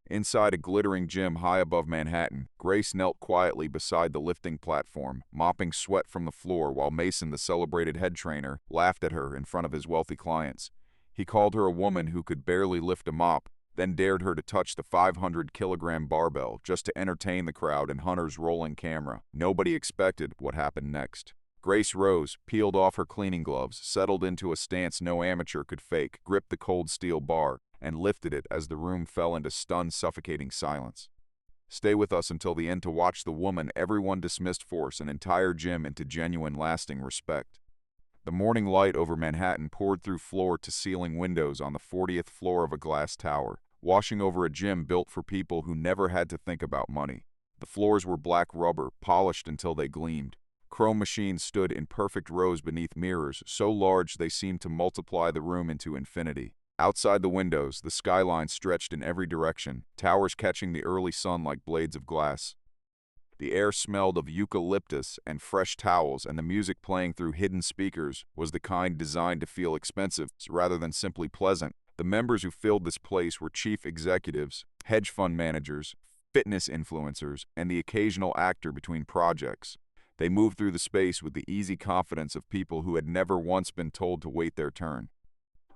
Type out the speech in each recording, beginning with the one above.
Inside a glittering gym high above Manhattan, Grace knelt quietly beside the lifting platform, mopping sweat from the floor while Mason, the celebrated head trainer, laughed at her in front of his wealthy clients. He called her a woman who could barely lift a mop, then dared her to touch the 500-kilogram barbell just to entertain the crowd and Hunter's rolling camera. Nobody expected what happened next. Grace rose, peeled off her cleaning gloves, settled into a stance no amateur could fake, gripped the cold steel bar, and lifted it as the room fell into stunned, suffocating silence. Stay with us until the end to watch the woman everyone dismissed force an entire gym into genuine, lasting respect. The morning light over Manhattan poured through floor-to-ceiling windows on the 40th floor of a glass tower, washing over a gym built for people who never had to think about money. The floors were black rubber, polished until they gleamed. Chrome machines stood in perfect rows beneath mirrors, so large they seemed to multiply the room into infinity. Outside the windows, the skyline stretched in every direction, towers catching the early sun like blades of glass. The air smelled of eucalyptus and fresh towels, and the music playing through hidden speakers was the kind designed to feel expensive rather than simply pleasant. The members who filled this place were chief executives, hedge fund managers, fitness influencers, and the occasional actor between projects. They moved through the space with the easy confidence of people who had never once been told to wait their turn.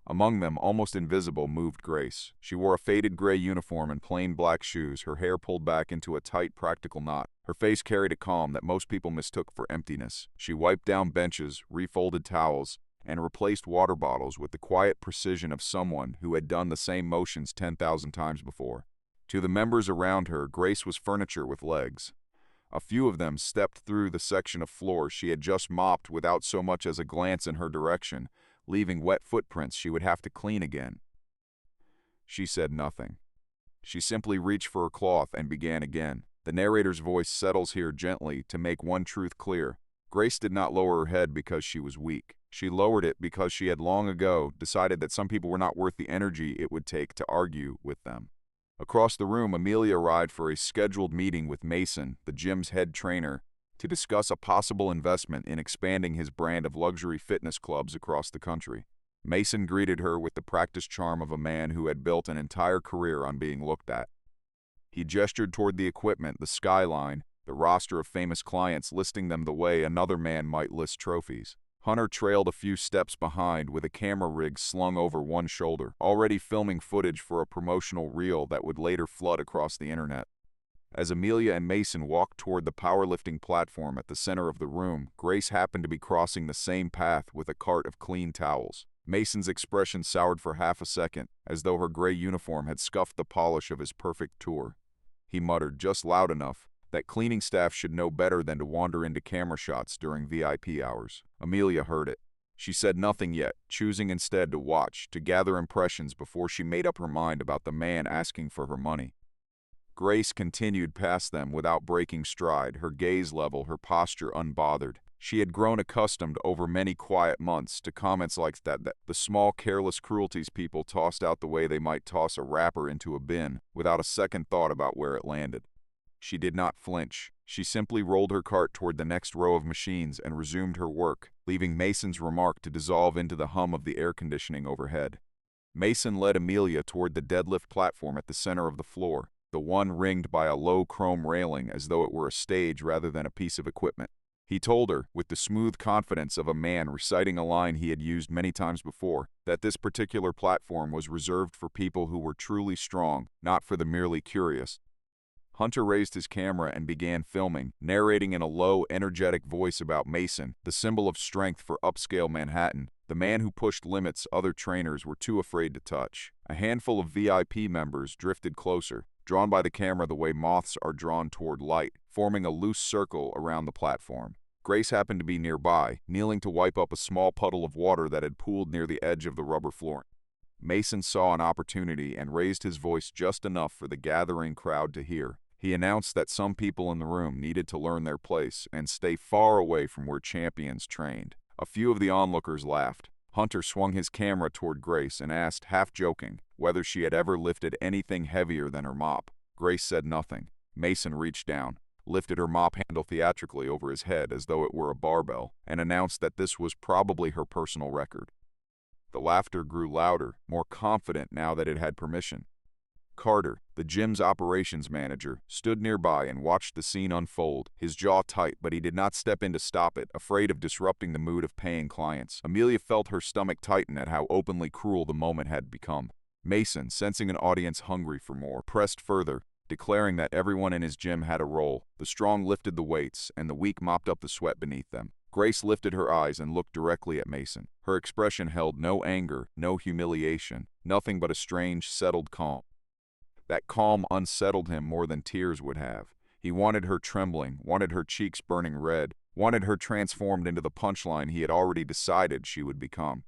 Among them, almost invisible, moved Grace. She wore a faded gray uniform and plain black shoes, her hair pulled back into a tight, practical knot. Her face carried a calm that most people mistook for emptiness. She wiped down benches, refolded towels, and replaced water bottles with the quiet precision of someone who had done the same motions 10,000 times before. To the members around her, Grace was furniture with legs. A few of them stepped through the section of floor she had just mopped without so much as a glance in her direction, leaving wet footprints she would have to clean again. She said nothing. She simply reached for her cloth and began again. The narrator's voice settles here gently to make one truth clear. Grace did not lower her head because she was weak. She lowered it because she had long ago decided that some people were not worth the energy it would take to argue with them. Across the room, Amelia arrived for a scheduled meeting with Mason, the gym's head trainer, to discuss a possible investment in expanding his brand of luxury fitness clubs across the country. Mason greeted her with the practiced charm of a man who had built an entire career on being looked at. He gestured toward the equipment, the skyline, the roster of famous clients, listing them the way another man might list trophies. Hunter trailed a few steps behind with a camera rig slung over one shoulder, already filming footage for a promotional reel that would later flood across the internet. As Amelia and Mason walked toward the powerlifting platform at the center of the room, Grace happened to be crossing the same path with a cart of clean towels. Mason's expression soured for half a second, as though her gray uniform had scuffed the polish of his perfect tour. He muttered, just loud enough, that cleaning staff should know better than to wander into camera shots during VIP hours. Amelia heard it. She said nothing yet, choosing instead to watch, to gather impressions before she made up her mind about the man asking for her money. Grace continued past them without breaking stride, her gaze level, her posture unbothered. She had grown accustomed over many quiet months to comments like that, the small careless cruelties people tossed out the way they might toss a wrapper into a bin, without a second thought about where it landed. She did not flinch. She simply rolled her cart toward the next row of machines and resumed her work, leaving Mason's remark to dissolve into the hum of the air conditioning overhead. Mason led Amelia toward the deadlift platform at the center of the floor, the one ringed by a low chrome railing as though it were a stage rather than a piece of equipment. He told her, with the smooth confidence of a man reciting a line he had used many times before, that this particular platform was reserved for people who were truly strong, not for the merely curious. Hunter raised his camera and began filming, narrating in a low, energetic voice about Mason, the symbol of strength for upscale Manhattan, the man who pushed limits other trainers were too afraid to touch. A handful of VIP members drifted closer, drawn by the camera the way moths are drawn toward light, forming a loose circle around the platform. Grace happened to be nearby, kneeling to wipe up a small puddle of water that had pooled near the edge of the rubber flooring. Mason saw an opportunity and raised his voice just enough for the gathering crowd to hear. He announced that some people in the room needed to learn their place and stay far away from where champions trained. A few of the onlookers laughed. Hunter swung his camera toward Grace and asked, half joking, whether she had ever lifted anything heavier than her mop. Grace said nothing. Mason reached down, lifted her mop handle theatrically over his head as though it were a barbell, and announced that this was probably her personal record. The laughter grew louder, more confident now that it had permission. Carter, the gym's operations manager, stood nearby and watched the scene unfold, his jaw tight, but he did not step in to stop it, afraid of disrupting the mood of paying clients. Amelia felt her stomach tighten at how openly cruel the moment had become. Mason, sensing an audience hungry for more, pressed further, declaring that everyone in his gym had a role. The strong lifted the weights, and the weak mopped up the sweat beneath them. Grace lifted her eyes and looked directly at Mason. Her expression held no anger, no humiliation, nothing but a strange, settled calm. That calm unsettled him more than tears would have. He wanted her trembling, wanted her cheeks burning red, wanted her transformed into the punchline he had already decided she would become.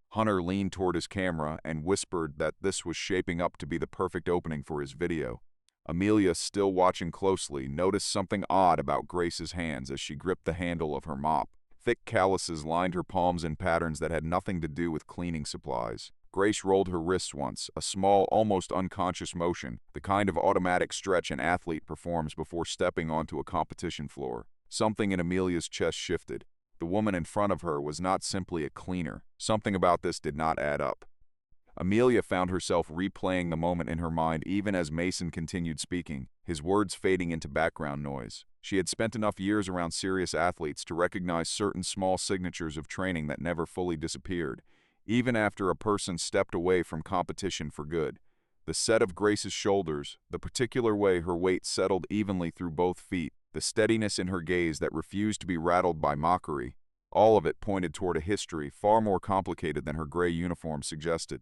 Hunter leaned toward his camera and whispered that this was shaping up to be the perfect opening for his video. Amelia, still watching closely, noticed something odd about Grace's hands as she gripped the handle of her mop. Thick calluses lined her palms in patterns that had nothing to do with cleaning supplies. Grace rolled her wrists once, a small, almost unconscious motion, the kind of automatic stretch an athlete performs before stepping onto a competition floor. Something in Amelia's chest shifted. The woman in front of her was not simply a cleaner. Something about this did not add up. Amelia found herself replaying the moment in her mind even as Mason continued speaking, his words fading into background noise. She had spent enough years around serious athletes to recognize certain small signatures of training that never fully disappeared, even after a person stepped away from competition for good. The set of Grace's shoulders, the particular way her weight settled evenly through both feet, the steadiness in her gaze that refused to be rattled by mockery, all of it pointed toward a history far more complicated than her gray uniform suggested.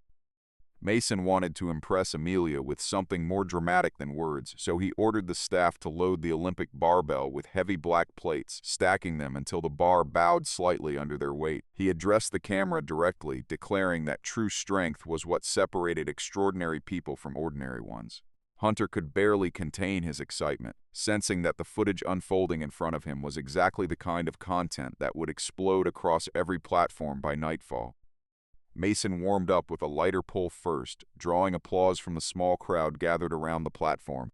Mason wanted to impress Amelia with something more dramatic than words, so he ordered the staff to load the Olympic barbell with heavy black plates, stacking them until the bar bowed slightly under their weight. He addressed the camera directly, declaring that true strength was what separated extraordinary people from ordinary ones. Hunter could barely contain his excitement, sensing that the footage unfolding in front of him was exactly the kind of content that would explode across every platform by nightfall. Mason warmed up with a lighter pull first, drawing applause from the small crowd gathered around the platform.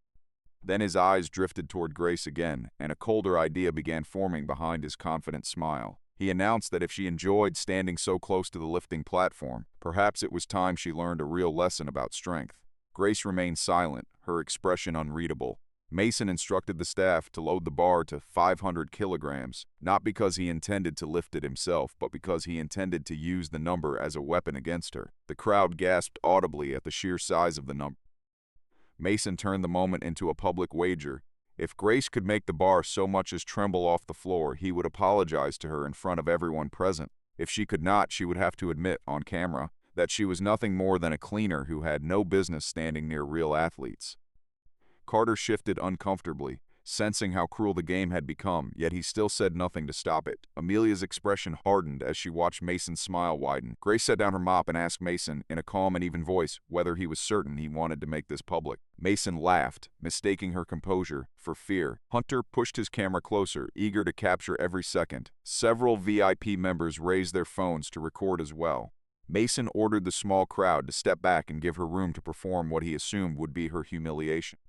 Then his eyes drifted toward Grace again, and a colder idea began forming behind his confident smile. He announced that if she enjoyed standing so close to the lifting platform, perhaps it was time she learned a real lesson about strength. Grace remained silent, her expression unreadable. Mason instructed the staff to load the bar to 500 kilograms, not because he intended to lift it himself, but because he intended to use the number as a weapon against her. The crowd gasped audibly at the sheer size of the number. Mason turned the moment into a public wager. If Grace could make the bar so much as tremble off the floor, he would apologize to her in front of everyone present. If she could not, she would have to admit, on camera, that she was nothing more than a cleaner who had no business standing near real athletes. Carter shifted uncomfortably, sensing how cruel the game had become, yet he still said nothing to stop it. Amelia's expression hardened as she watched Mason's smile widen. Grace set down her mop and asked Mason, in a calm and even voice, whether he was certain he wanted to make this public. Mason laughed, mistaking her composure for fear. Hunter pushed his camera closer, eager to capture every second. Several VIP members raised their phones to record as well. Mason ordered the small crowd to step back and give her room to perform what he assumed would be her humiliation.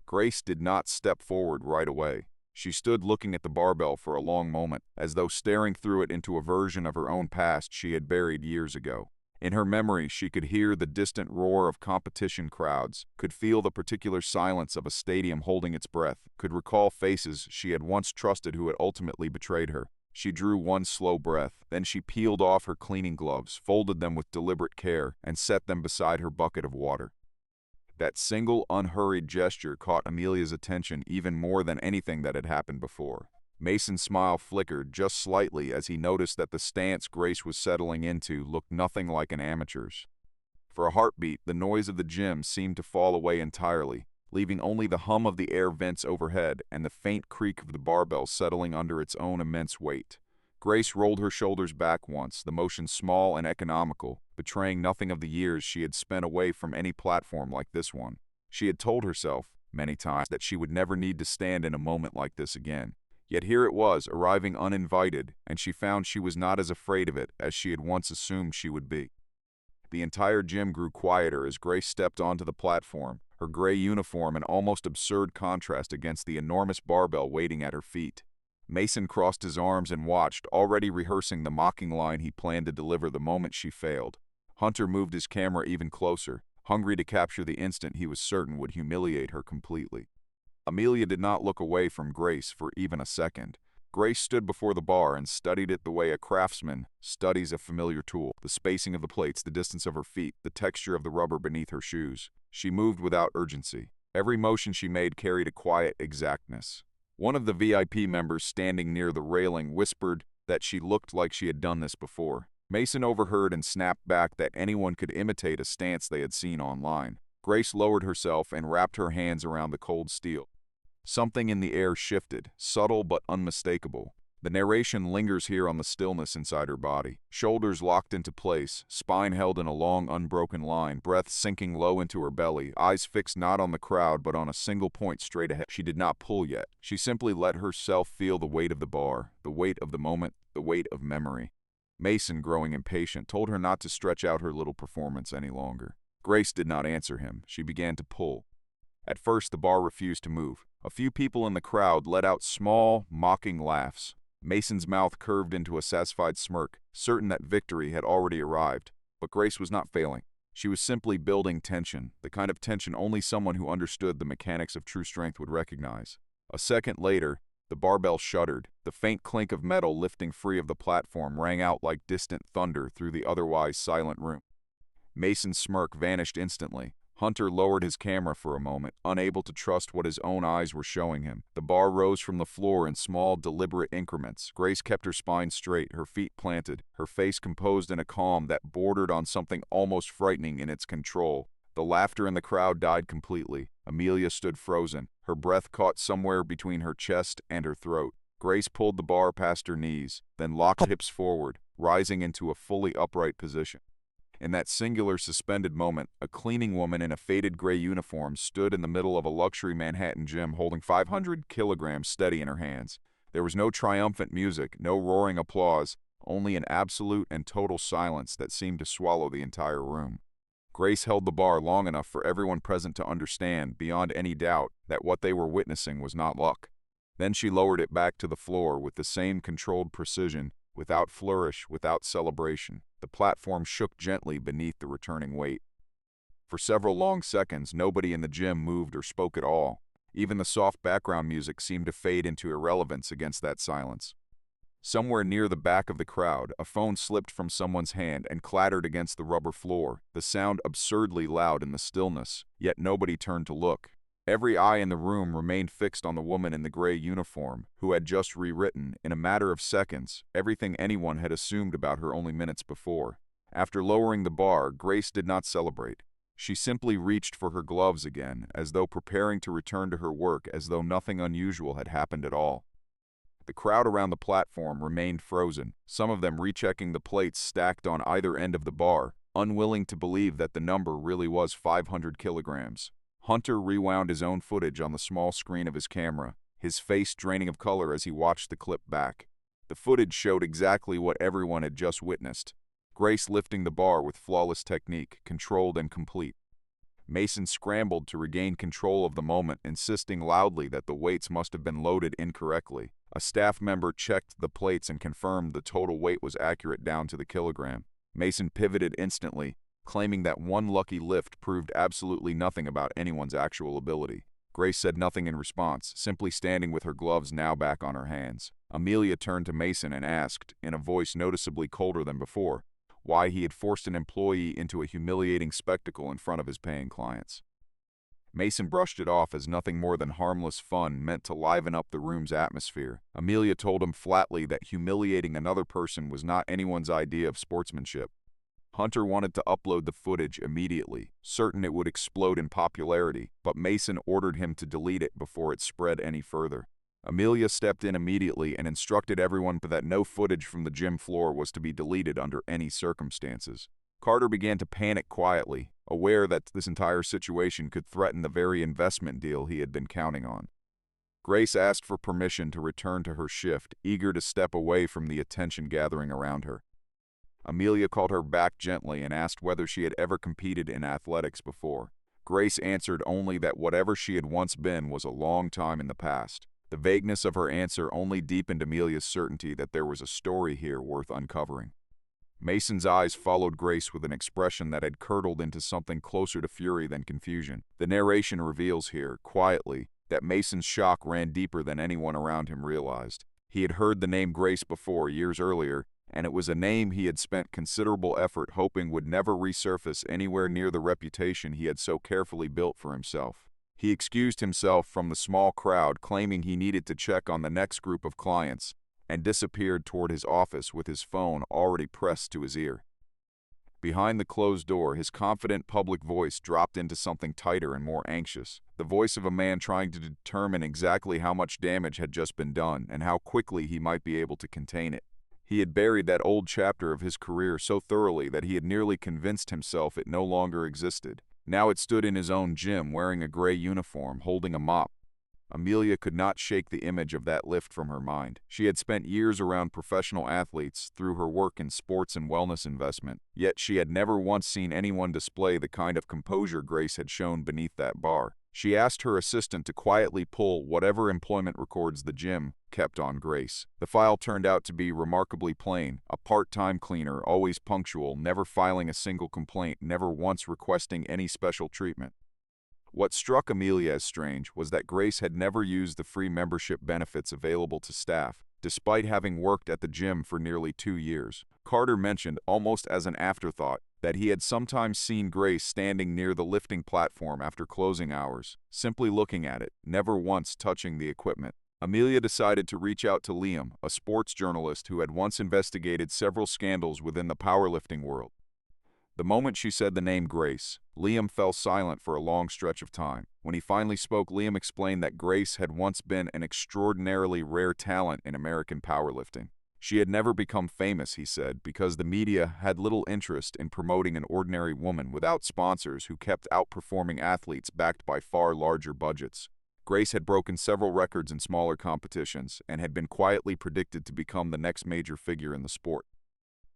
Grace did not step forward right away. She stood looking at the barbell for a long moment, as though staring through it into a version of her own past she had buried years ago. In her memory, she could hear the distant roar of competition crowds, could feel the particular silence of a stadium holding its breath, could recall faces she had once trusted who had ultimately betrayed her. She drew one slow breath, then she peeled off her cleaning gloves, folded them with deliberate care, and set them beside her bucket of water. That single, unhurried gesture caught Amelia's attention even more than anything that had happened before. Mason's smile flickered just slightly as he noticed that the stance Grace was settling into looked nothing like an amateur's. For a heartbeat, the noise of the gym seemed to fall away entirely, leaving only the hum of the air vents overhead and the faint creak of the barbell settling under its own immense weight. Grace rolled her shoulders back once, the motion small and economical, betraying nothing of the years she had spent away from any platform like this one. She had told herself, many times, that she would never need to stand in a moment like this again. Yet here it was, arriving uninvited, and she found she was not as afraid of it as she had once assumed she would be. The entire gym grew quieter as Grace stepped onto the platform, her gray uniform an almost absurd contrast against the enormous barbell waiting at her feet. Mason crossed his arms and watched, already rehearsing the mocking line he planned to deliver the moment she failed. Hunter moved his camera even closer, hungry to capture the instant he was certain would humiliate her completely. Amelia did not look away from Grace for even a second. Grace stood before the bar and studied it the way a craftsman studies a familiar tool, the spacing of the plates, the distance of her feet, the texture of the rubber beneath her shoes. She moved without urgency. Every motion she made carried a quiet exactness. One of the VIP members standing near the railing whispered that she looked like she had done this before. Mason overheard and snapped back that anyone could imitate a stance they had seen online. Grace lowered herself and wrapped her hands around the cold steel. Something in the air shifted, subtle but unmistakable. The narration lingers here on the stillness inside her body. Shoulders locked into place, spine held in a long, unbroken line, breath sinking low into her belly, eyes fixed not on the crowd but on a single point straight ahead. She did not pull yet. She simply let herself feel the weight of the bar, the weight of the moment, the weight of memory. Mason, growing impatient, told her not to stretch out her little performance any longer. Grace did not answer him. She began to pull. At first, the bar refused to move. A few people in the crowd let out small, mocking laughs. Mason's mouth curved into a satisfied smirk, certain that victory had already arrived. But Grace was not failing. She was simply building tension, the kind of tension only someone who understood the mechanics of true strength would recognize. A second later, the barbell shuddered. The faint clink of metal lifting free of the platform rang out like distant thunder through the otherwise silent room. Mason's smirk vanished instantly. Hunter lowered his camera for a moment, unable to trust what his own eyes were showing him. The bar rose from the floor in small, deliberate increments. Grace kept her spine straight, her feet planted, her face composed in a calm that bordered on something almost frightening in its control. The laughter in the crowd died completely. Amelia stood frozen, her breath caught somewhere between her chest and her throat. Grace pulled the bar past her knees, then locked hips forward, rising into a fully upright position. In that singular suspended moment, a cleaning woman in a faded gray uniform stood in the middle of a luxury Manhattan gym holding 500 kilograms steady in her hands. There was no triumphant music, no roaring applause, only an absolute and total silence that seemed to swallow the entire room. Grace held the bar long enough for everyone present to understand, beyond any doubt, that what they were witnessing was not luck. Then she lowered it back to the floor with the same controlled precision, without flourish, without celebration. The platform shook gently beneath the returning weight. For several long seconds, nobody in the gym moved or spoke at all. Even the soft background music seemed to fade into irrelevance against that silence. Somewhere near the back of the crowd, a phone slipped from someone's hand and clattered against the rubber floor, the sound absurdly loud in the stillness, yet nobody turned to look. Every eye in the room remained fixed on the woman in the gray uniform, who had just rewritten, in a matter of seconds, everything anyone had assumed about her only minutes before. After lowering the bar, Grace did not celebrate. She simply reached for her gloves again, as though preparing to return to her work, as though nothing unusual had happened at all. The crowd around the platform remained frozen, some of them rechecking the plates stacked on either end of the bar, unwilling to believe that the number really was 500 kilograms. Hunter rewound his own footage on the small screen of his camera, his face draining of color as he watched the clip back. The footage showed exactly what everyone had just witnessed. Grace lifting the bar with flawless technique, controlled and complete. Mason scrambled to regain control of the moment, insisting loudly that the weights must have been loaded incorrectly. A staff member checked the plates and confirmed the total weight was accurate down to the kilogram. Mason pivoted instantly, claiming that one lucky lift proved absolutely nothing about anyone's actual ability. Grace said nothing in response, simply standing with her gloves now back on her hands. Amelia turned to Mason and asked, in a voice noticeably colder than before, why he had forced an employee into a humiliating spectacle in front of his paying clients. Mason brushed it off as nothing more than harmless fun meant to liven up the room's atmosphere. Amelia told him flatly that humiliating another person was not anyone's idea of sportsmanship. Hunter wanted to upload the footage immediately, certain it would explode in popularity, but Mason ordered him to delete it before it spread any further. Amelia stepped in immediately and instructed everyone that no footage from the gym floor was to be deleted under any circumstances. Carter began to panic quietly, aware that this entire situation could threaten the very investment deal he had been counting on. Grace asked for permission to return to her shift, eager to step away from the attention gathering around her. Amelia called her back gently and asked whether she had ever competed in athletics before. Grace answered only that whatever she had once been was a long time in the past. The vagueness of her answer only deepened Amelia's certainty that there was a story here worth uncovering. Mason's eyes followed Grace with an expression that had curdled into something closer to fury than confusion. The narration reveals here, quietly, that Mason's shock ran deeper than anyone around him realized. He had heard the name Grace before, years earlier, and it was a name he had spent considerable effort hoping would never resurface anywhere near the reputation he had so carefully built for himself. He excused himself from the small crowd, claiming he needed to check on the next group of clients, and disappeared toward his office with his phone already pressed to his ear. Behind the closed door, his confident public voice dropped into something tighter and more anxious, the voice of a man trying to determine exactly how much damage had just been done and how quickly he might be able to contain it. He had buried that old chapter of his career so thoroughly that he had nearly convinced himself it no longer existed. Now it stood in his own gym, wearing a gray uniform, holding a mop. Amelia could not shake the image of that lift from her mind. She had spent years around professional athletes through her work in sports and wellness investment, yet she had never once seen anyone display the kind of composure Grace had shown beneath that bar. She asked her assistant to quietly pull whatever employment records the gym kept on Grace. The file turned out to be remarkably plain: a part-time cleaner, always punctual, never filing a single complaint, never once requesting any special treatment. What struck Amelia as strange was that Grace had never used the free membership benefits available to staff, despite having worked at the gym for nearly 2 years. Carter mentioned, almost as an afterthought, that he had sometimes seen Grace standing near the lifting platform after closing hours, simply looking at it, never once touching the equipment. Amelia decided to reach out to Liam, a sports journalist who had once investigated several scandals within the powerlifting world. The moment she said the name Grace, Liam fell silent for a long stretch of time. When he finally spoke, Liam explained that Grace had once been an extraordinarily rare talent in American powerlifting. She had never become famous, he said, because the media had little interest in promoting an ordinary woman without sponsors who kept outperforming athletes backed by far larger budgets. Grace had broken several records in smaller competitions and had been quietly predicted to become the next major figure in the sport.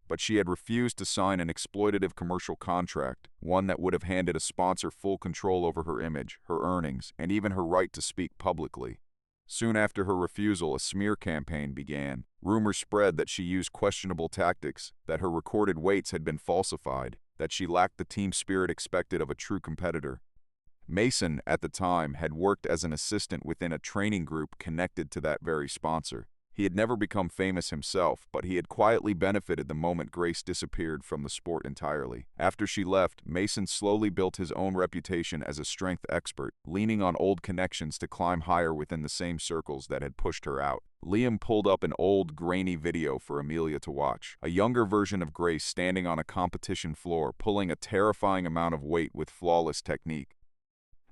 But she had refused to sign an exploitative commercial contract, one that would have handed a sponsor full control over her image, her earnings, and even her right to speak publicly. Soon after her refusal, a smear campaign began. Rumors spread that she used questionable tactics, that her recorded weights had been falsified, that she lacked the team spirit expected of a true competitor. Mason, at the time, had worked as an assistant within a training group connected to that very sponsor. He had never become famous himself, but he had quietly benefited the moment Grace disappeared from the sport entirely. After she left, Mason slowly built his own reputation as a strength expert, leaning on old connections to climb higher within the same circles that had pushed her out. Liam pulled up an old, grainy video for Amelia to watch. A younger version of Grace standing on a competition floor, pulling a terrifying amount of weight with flawless technique.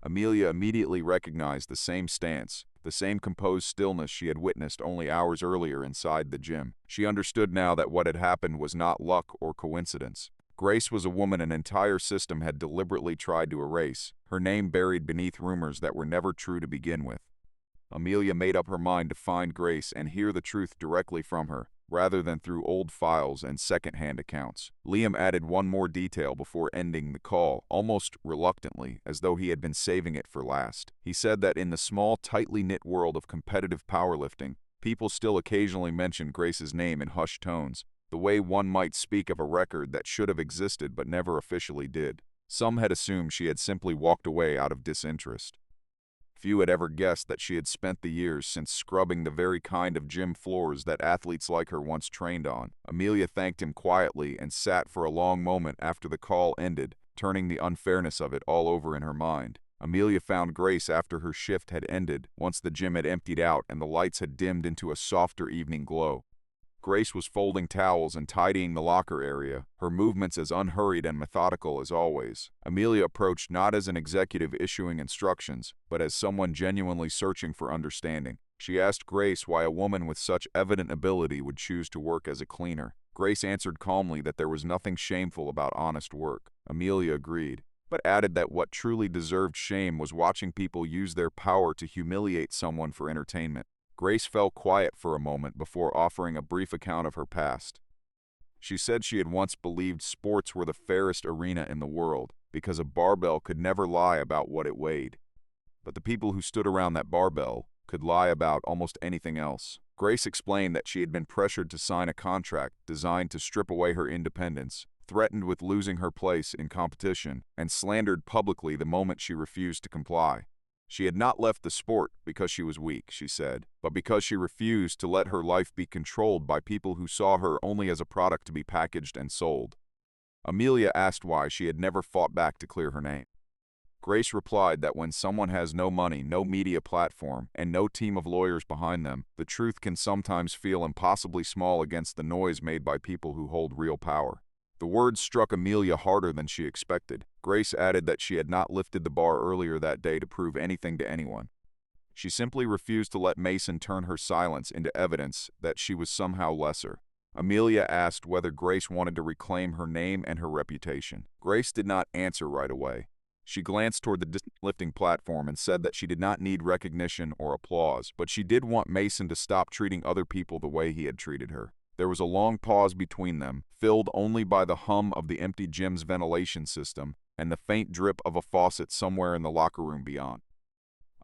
Amelia immediately recognized the same stance, the same composed stillness she had witnessed only hours earlier inside the gym. She understood now that what had happened was not luck or coincidence. Grace was a woman an entire system had deliberately tried to erase, her name buried beneath rumors that were never true to begin with. Amelia made up her mind to find Grace and hear the truth directly from her, rather than through old files and second-hand accounts. Liam added one more detail before ending the call, almost reluctantly, as though he had been saving it for last. He said that in the small, tightly knit world of competitive powerlifting, people still occasionally mention Grace's name in hushed tones, the way one might speak of a record that should have existed but never officially did. Some had assumed she had simply walked away out of disinterest. Few had ever guessed that she had spent the years since scrubbing the very kind of gym floors that athletes like her once trained on. Amelia thanked him quietly and sat for a long moment after the call ended, turning the unfairness of it all over in her mind. Amelia found Grace after her shift had ended, once the gym had emptied out and the lights had dimmed into a softer evening glow. Grace was folding towels and tidying the locker area, her movements as unhurried and methodical as always. Amelia approached not as an executive issuing instructions, but as someone genuinely searching for understanding. She asked Grace why a woman with such evident ability would choose to work as a cleaner. Grace answered calmly that there was nothing shameful about honest work. Amelia agreed, but added that what truly deserved shame was watching people use their power to humiliate someone for entertainment. Grace fell quiet for a moment before offering a brief account of her past. She said she had once believed sports were the fairest arena in the world because a barbell could never lie about what it weighed. But the people who stood around that barbell could lie about almost anything else. Grace explained that she had been pressured to sign a contract designed to strip away her independence, threatened with losing her place in competition, and slandered publicly the moment she refused to comply. She had not left the sport because she was weak, she said, but because she refused to let her life be controlled by people who saw her only as a product to be packaged and sold. Amelia asked why she had never fought back to clear her name. Grace replied that when someone has no money, no media platform, and no team of lawyers behind them, the truth can sometimes feel impossibly small against the noise made by people who hold real power. The words struck Amelia harder than she expected. Grace added that she had not lifted the bar earlier that day to prove anything to anyone. She simply refused to let Mason turn her silence into evidence that she was somehow lesser. Amelia asked whether Grace wanted to reclaim her name and her reputation. Grace did not answer right away. She glanced toward the distant lifting platform and said that she did not need recognition or applause, but she did want Mason to stop treating other people the way he had treated her. There was a long pause between them, filled only by the hum of the empty gym's ventilation system and the faint drip of a faucet somewhere in the locker room beyond.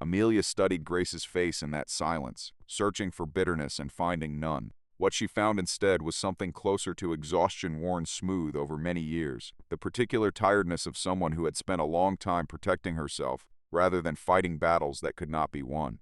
Amelia studied Grace's face in that silence, searching for bitterness and finding none. What she found instead was something closer to exhaustion worn smooth over many years, the particular tiredness of someone who had spent a long time protecting herself rather than fighting battles that could not be won.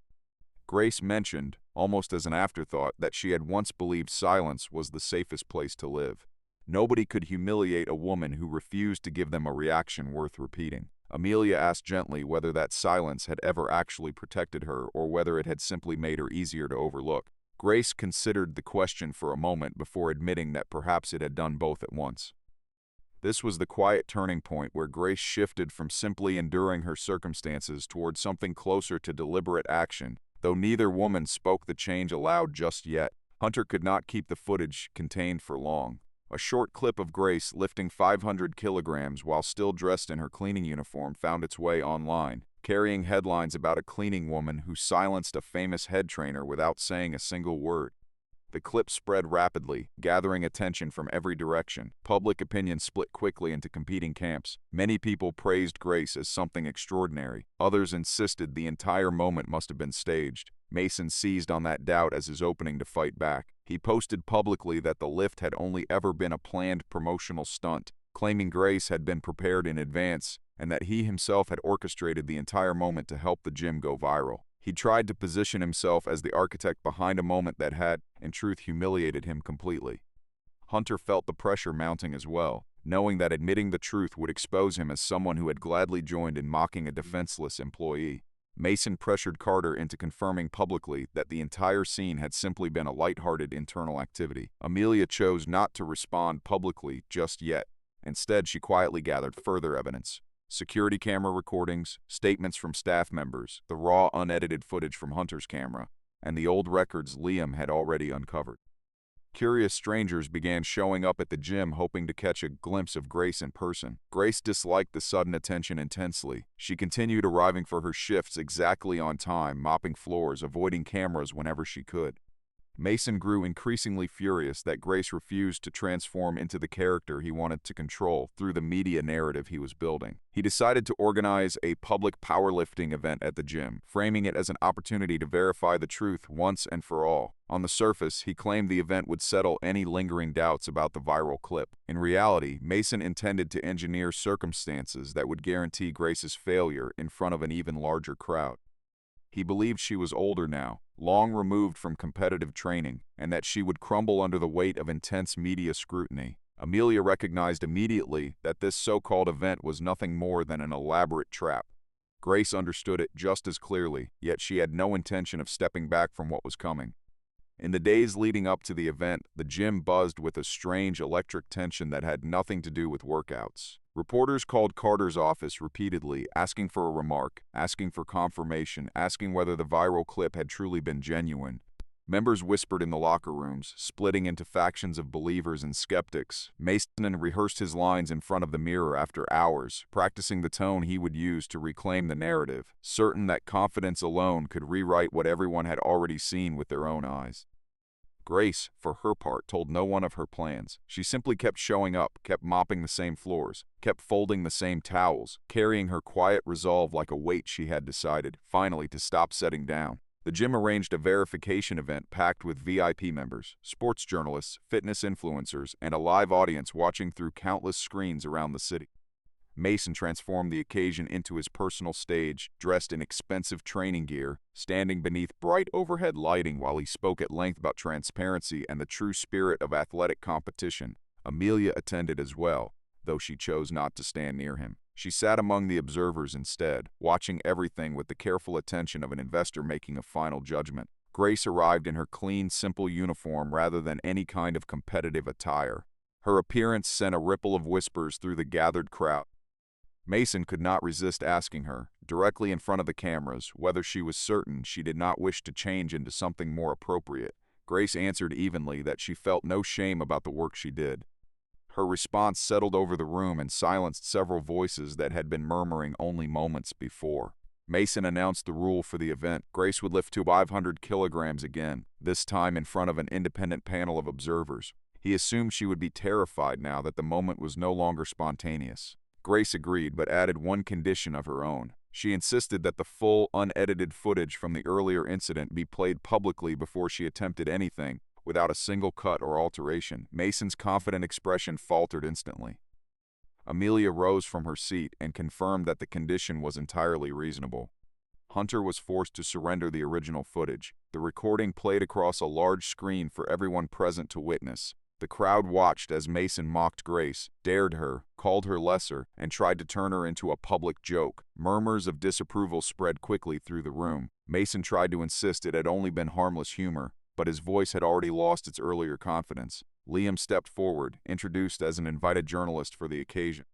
Grace mentioned, almost as an afterthought, that she had once believed silence was the safest place to live. Nobody could humiliate a woman who refused to give them a reaction worth repeating. Amelia asked gently whether that silence had ever actually protected her or whether it had simply made her easier to overlook. Grace considered the question for a moment before admitting that perhaps it had done both at once. This was the quiet turning point where Grace shifted from simply enduring her circumstances toward something closer to deliberate action. Though neither woman spoke the change aloud just yet, Hunter could not keep the footage contained for long. A short clip of Grace lifting 500 kilograms while still dressed in her cleaning uniform found its way online, carrying headlines about a cleaning woman who silenced a famous head trainer without saying a single word. The clip spread rapidly, gathering attention from every direction. Public opinion split quickly into competing camps. Many people praised Grace as something extraordinary. Others insisted the entire moment must have been staged. Mason seized on that doubt as his opening to fight back. He posted publicly that the lift had only ever been a planned promotional stunt, claiming Grace had been prepared in advance and that he himself had orchestrated the entire moment to help the gym go viral. He tried to position himself as the architect behind a moment that had, in truth, humiliated him completely. Hunter felt the pressure mounting as well, knowing that admitting the truth would expose him as someone who had gladly joined in mocking a defenseless employee. Mason pressured Carter into confirming publicly that the entire scene had simply been a lighthearted internal activity. Amelia chose not to respond publicly just yet. Instead, she quietly gathered further evidence. Security camera recordings, statements from staff members, the raw, unedited footage from Hunter's camera, and the old records Liam had already uncovered. Curious strangers began showing up at the gym hoping to catch a glimpse of Grace in person. Grace disliked the sudden attention intensely. She continued arriving for her shifts exactly on time, mopping floors, avoiding cameras whenever she could. Mason grew increasingly furious that Grace refused to transform into the character he wanted to control through the media narrative he was building. He decided to organize a public powerlifting event at the gym, framing it as an opportunity to verify the truth once and for all. On the surface, he claimed the event would settle any lingering doubts about the viral clip. In reality, Mason intended to engineer circumstances that would guarantee Grace's failure in front of an even larger crowd. He believed she was older now, long removed from competitive training, and that she would crumble under the weight of intense media scrutiny. Amelia recognized immediately that this so-called event was nothing more than an elaborate trap. Grace understood it just as clearly, yet she had no intention of stepping back from what was coming. In the days leading up to the event, the gym buzzed with a strange electric tension that had nothing to do with workouts. Reporters called Carter's office repeatedly, asking for a remark, asking for confirmation, asking whether the viral clip had truly been genuine. Members whispered in the locker rooms, splitting into factions of believers and skeptics. Mason rehearsed his lines in front of the mirror after hours, practicing the tone he would use to reclaim the narrative, certain that confidence alone could rewrite what everyone had already seen with their own eyes. Grace, for her part, told no one of her plans. She simply kept showing up, kept mopping the same floors, kept folding the same towels, carrying her quiet resolve like a weight she had decided, finally, to stop setting down. The gym arranged a verification event packed with VIP members, sports journalists, fitness influencers, and a live audience watching through countless screens around the city. Mason transformed the occasion into his personal stage, dressed in expensive training gear, standing beneath bright overhead lighting while he spoke at length about transparency and the true spirit of athletic competition. Amelia attended as well, though she chose not to stand near him. She sat among the observers instead, watching everything with the careful attention of an investor making a final judgment. Grace arrived in her clean, simple uniform rather than any kind of competitive attire. Her appearance sent a ripple of whispers through the gathered crowd. Mason could not resist asking her, directly in front of the cameras, whether she was certain she did not wish to change into something more appropriate. Grace answered evenly that she felt no shame about the work she did. Her response settled over the room and silenced several voices that had been murmuring only moments before. Mason announced the rule for the event. Grace would lift to 500 kilograms again, this time in front of an independent panel of observers. He assumed she would be terrified now that the moment was no longer spontaneous. Grace agreed, but added one condition of her own. She insisted that the full, unedited footage from the earlier incident be played publicly before she attempted anything, without a single cut or alteration. Mason's confident expression faltered instantly. Amelia rose from her seat and confirmed that the condition was entirely reasonable. Hunter was forced to surrender the original footage. The recording played across a large screen for everyone present to witness. The crowd watched as Mason mocked Grace, dared her, called her lesser, and tried to turn her into a public joke. Murmurs of disapproval spread quickly through the room. Mason tried to insist it had only been harmless humor, but his voice had already lost its earlier confidence. Liam stepped forward, introduced as an invited journalist for the occasion.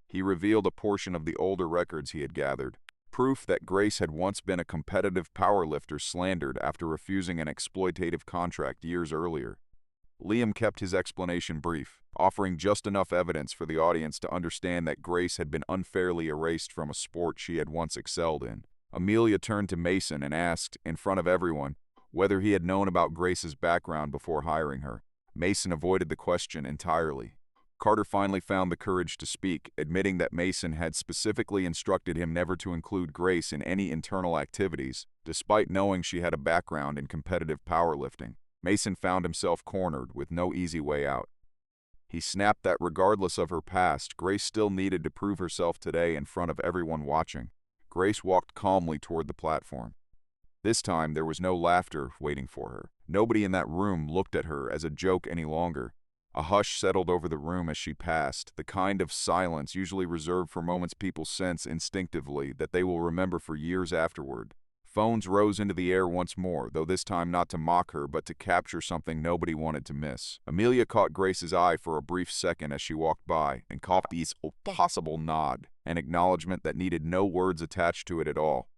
He revealed a portion of the older records he had gathered, proof that Grace had once been a competitive powerlifter slandered after refusing an exploitative contract years earlier. Liam kept his explanation brief, offering just enough evidence for the audience to understand that Grace had been unfairly erased from a sport she had once excelled in. Amelia turned to Mason and asked, in front of everyone, whether he had known about Grace's background before hiring her. Mason avoided the question entirely. Carter finally found the courage to speak, admitting that Mason had specifically instructed him never to include Grace in any internal activities, despite knowing she had a background in competitive powerlifting. Mason found himself cornered, with no easy way out. He snapped that regardless of her past, Grace still needed to prove herself today in front of everyone watching. Grace walked calmly toward the platform. This time there was no laughter waiting for her. Nobody in that room looked at her as a joke any longer. A hush settled over the room as she passed, the kind of silence usually reserved for moments people sense instinctively that they will remember for years afterward. Phones rose into the air once more, though this time not to mock her, but to capture something nobody wanted to miss. Amelia caught Grace's eye for a brief second as she walked by, and caught Beast's possible nod, an acknowledgement that needed no words attached to it at all.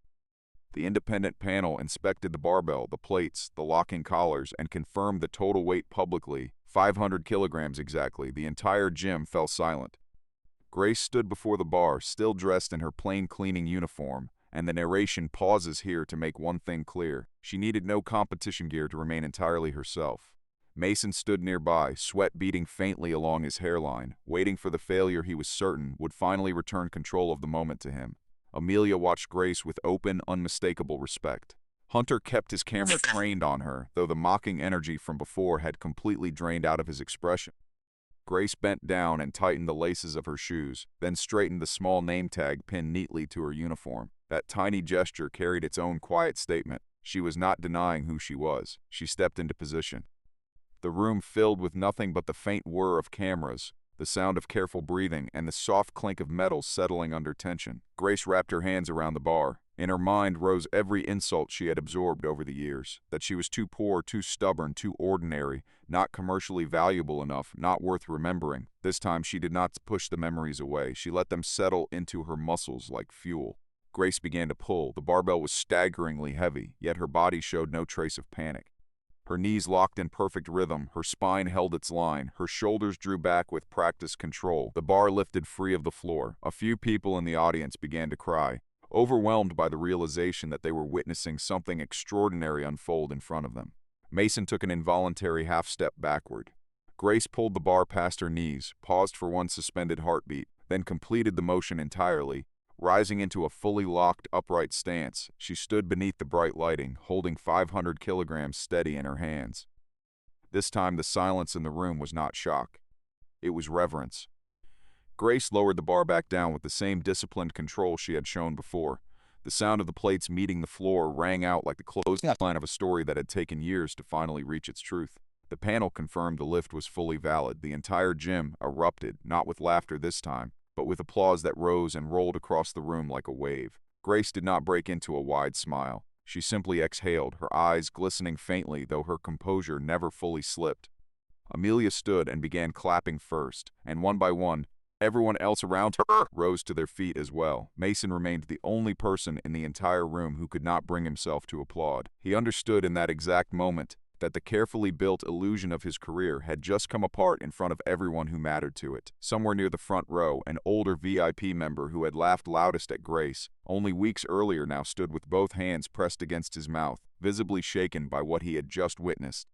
The independent panel inspected the barbell, the plates, the locking collars, and confirmed the total weight publicly, 500 kilograms exactly. The entire gym fell silent. Grace stood before the bar, still dressed in her plain cleaning uniform, and the narration pauses here to make one thing clear. She needed no competition gear to remain entirely herself. Mason stood nearby, sweat beading faintly along his hairline, waiting for the failure he was certain would finally return control of the moment to him. Amelia watched Grace with open, unmistakable respect. Hunter kept his camera trained on her, though the mocking energy from before had completely drained out of his expression. Grace bent down and tightened the laces of her shoes, then straightened the small name tag pinned neatly to her uniform. That tiny gesture carried its own quiet statement. She was not denying who she was. She stepped into position. The room filled with nothing but the faint whir of cameras, the sound of careful breathing, and the soft clink of metal settling under tension. Grace wrapped her hands around the bar. In her mind rose every insult she had absorbed over the years, that she was too poor, too stubborn, too ordinary, not commercially valuable enough, not worth remembering. This time she did not push the memories away. She let them settle into her muscles like fuel. Grace began to pull. The barbell was staggeringly heavy, yet her body showed no trace of panic. Her knees locked in perfect rhythm, her spine held its line, her shoulders drew back with practiced control. The bar lifted free of the floor. A few people in the audience began to cry, overwhelmed by the realization that they were witnessing something extraordinary unfold in front of them. Mason took an involuntary half-step backward. Grace pulled the bar past her knees, paused for one suspended heartbeat, then completed the motion entirely, Rising into a fully locked, upright stance, she stood beneath the bright lighting, holding 500 kilograms steady in her hands. This time, the silence in the room was not shock. It was reverence. Grace lowered the bar back down with the same disciplined control she had shown before. The sound of the plates meeting the floor rang out like the closing line of a story that had taken years to finally reach its truth. The panel confirmed the lift was fully valid. The entire gym erupted, not with laughter this time, but with applause that rose and rolled across the room like a wave. Grace did not break into a wide smile. She simply exhaled, her eyes glistening faintly, though her composure never fully slipped. Amelia stood and began clapping first, and one by one, everyone else around her rose to their feet as well. Mason remained the only person in the entire room who could not bring himself to applaud. He understood in that exact moment that the carefully built illusion of his career had just come apart in front of everyone who mattered to it. Somewhere near the front row, an older VIP member who had laughed loudest at Grace only weeks earlier now stood with both hands pressed against his mouth, visibly shaken by what he had just witnessed.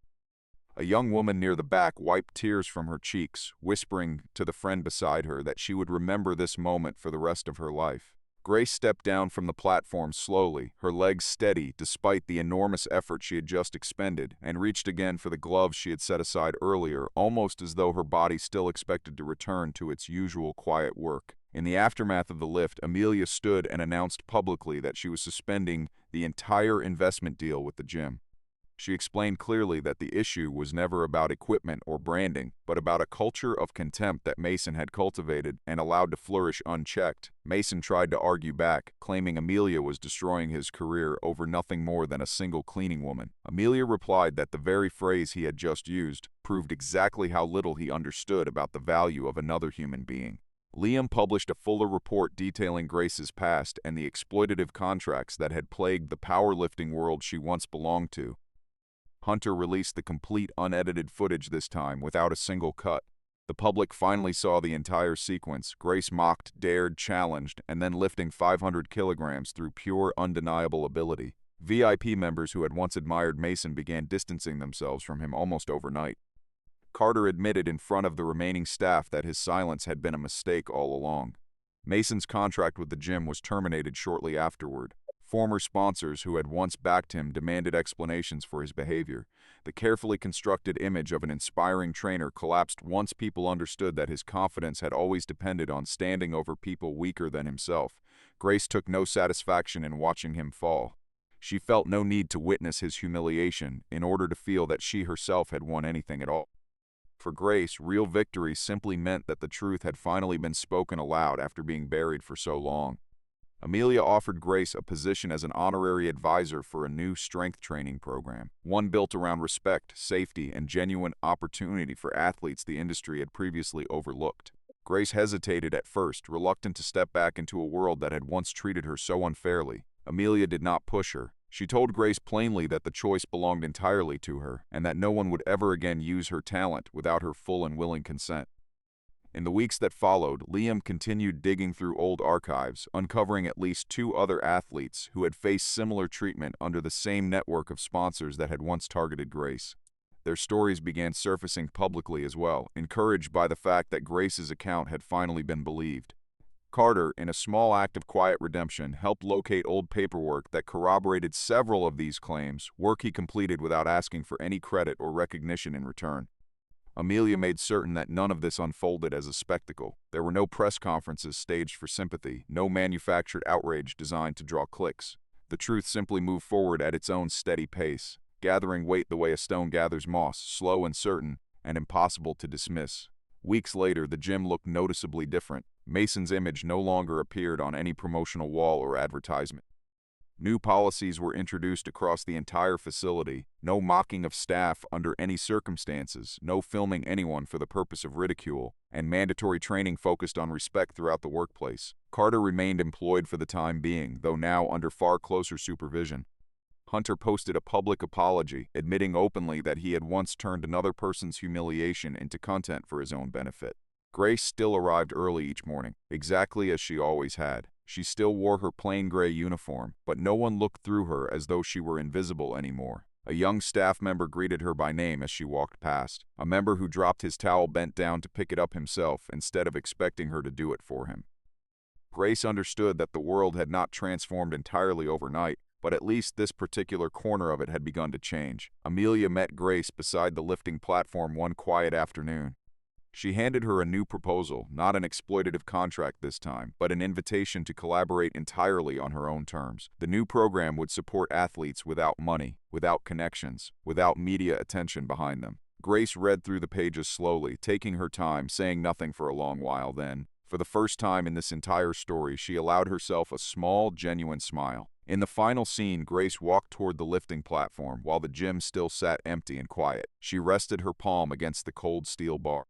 A young woman near the back wiped tears from her cheeks, whispering to the friend beside her that she would remember this moment for the rest of her life. Grace stepped down from the platform slowly, her legs steady despite the enormous effort she had just expended, and reached again for the gloves she had set aside earlier, almost as though her body still expected to return to its usual quiet work. In the aftermath of the lift, Amelia stood and announced publicly that she was suspending the entire investment deal with the gym. She explained clearly that the issue was never about equipment or branding, but about a culture of contempt that Mason had cultivated and allowed to flourish unchecked. Mason tried to argue back, claiming Amelia was destroying his career over nothing more than a single cleaning woman. Amelia replied that the very phrase he had just used proved exactly how little he understood about the value of another human being. Liam published a fuller report detailing Grace's past and the exploitative contracts that had plagued the powerlifting world she once belonged to. Hunter released the complete unedited footage this time, without a single cut. The public finally saw the entire sequence. Grace mocked, dared, challenged, and then lifting 500 kilograms through pure, undeniable ability. VIP members who had once admired Mason began distancing themselves from him almost overnight. Carter admitted in front of the remaining staff that his silence had been a mistake all along. Mason's contract with the gym was terminated shortly afterward. Former sponsors who had once backed him demanded explanations for his behavior. The carefully constructed image of an inspiring trainer collapsed once people understood that his confidence had always depended on standing over people weaker than himself. Grace took no satisfaction in watching him fall. She felt no need to witness his humiliation in order to feel that she herself had won anything at all. For Grace, real victory simply meant that the truth had finally been spoken aloud after being buried for so long. Amelia offered Grace a position as an honorary advisor for a new strength training program, one built around respect, safety, and genuine opportunity for athletes the industry had previously overlooked. Grace hesitated at first, reluctant to step back into a world that had once treated her so unfairly. Amelia did not push her. She told Grace plainly that the choice belonged entirely to her, and that no one would ever again use her talent without her full and willing consent. In the weeks that followed, Liam continued digging through old archives, uncovering at least 2 other athletes who had faced similar treatment under the same network of sponsors that had once targeted Grace. Their stories began surfacing publicly as well, encouraged by the fact that Grace's account had finally been believed. Carter, in a small act of quiet redemption, helped locate old paperwork that corroborated several of these claims, work he completed without asking for any credit or recognition in return. Amelia made certain that none of this unfolded as a spectacle. There were no press conferences staged for sympathy, no manufactured outrage designed to draw clicks. The truth simply moved forward at its own steady pace, gathering weight the way a stone gathers moss, slow and certain, and impossible to dismiss. Weeks later, the gym looked noticeably different. Mason's image no longer appeared on any promotional wall or advertisement. New policies were introduced across the entire facility. No mocking of staff under any circumstances, no filming anyone for the purpose of ridicule, and mandatory training focused on respect throughout the workplace. Carter remained employed for the time being, though now under far closer supervision. Hunter posted a public apology, admitting openly that he had once turned another person's humiliation into content for his own benefit. Grace still arrived early each morning, exactly as she always had. She still wore her plain gray uniform, but no one looked through her as though she were invisible anymore. A young staff member greeted her by name as she walked past. A member who dropped his towel bent down to pick it up himself instead of expecting her to do it for him. Grace understood that the world had not transformed entirely overnight, but at least this particular corner of it had begun to change. Amelia met Grace beside the lifting platform one quiet afternoon. She handed her a new proposal, not an exploitative contract this time, but an invitation to collaborate entirely on her own terms. The new program would support athletes without money, without connections, without media attention behind them. Grace read through the pages slowly, taking her time, saying nothing for a long while. Then, for the first time in this entire story, she allowed herself a small, genuine smile. In the final scene, Grace walked toward the lifting platform while the gym still sat empty and quiet. She rested her palm against the cold steel bar.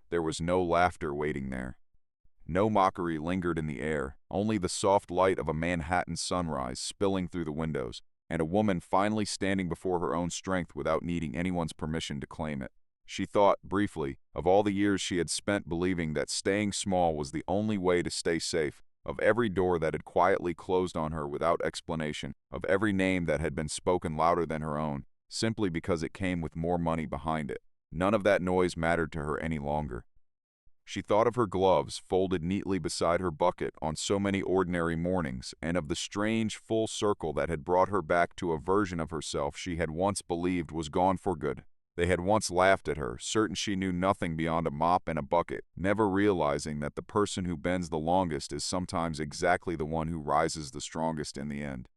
There was no laughter waiting there. No mockery lingered in the air, only the soft light of a Manhattan sunrise spilling through the windows, and a woman finally standing before her own strength without needing anyone's permission to claim it. She thought, briefly, of all the years she had spent believing that staying small was the only way to stay safe, of every door that had quietly closed on her without explanation, of every name that had been spoken louder than her own, simply because it came with more money behind it. None of that noise mattered to her any longer. She thought of her gloves folded neatly beside her bucket on so many ordinary mornings, and of the strange full circle that had brought her back to a version of herself she had once believed was gone for good. They had once laughed at her, certain she knew nothing beyond a mop and a bucket, never realizing that the person who bends the longest is sometimes exactly the one who rises the strongest in the end.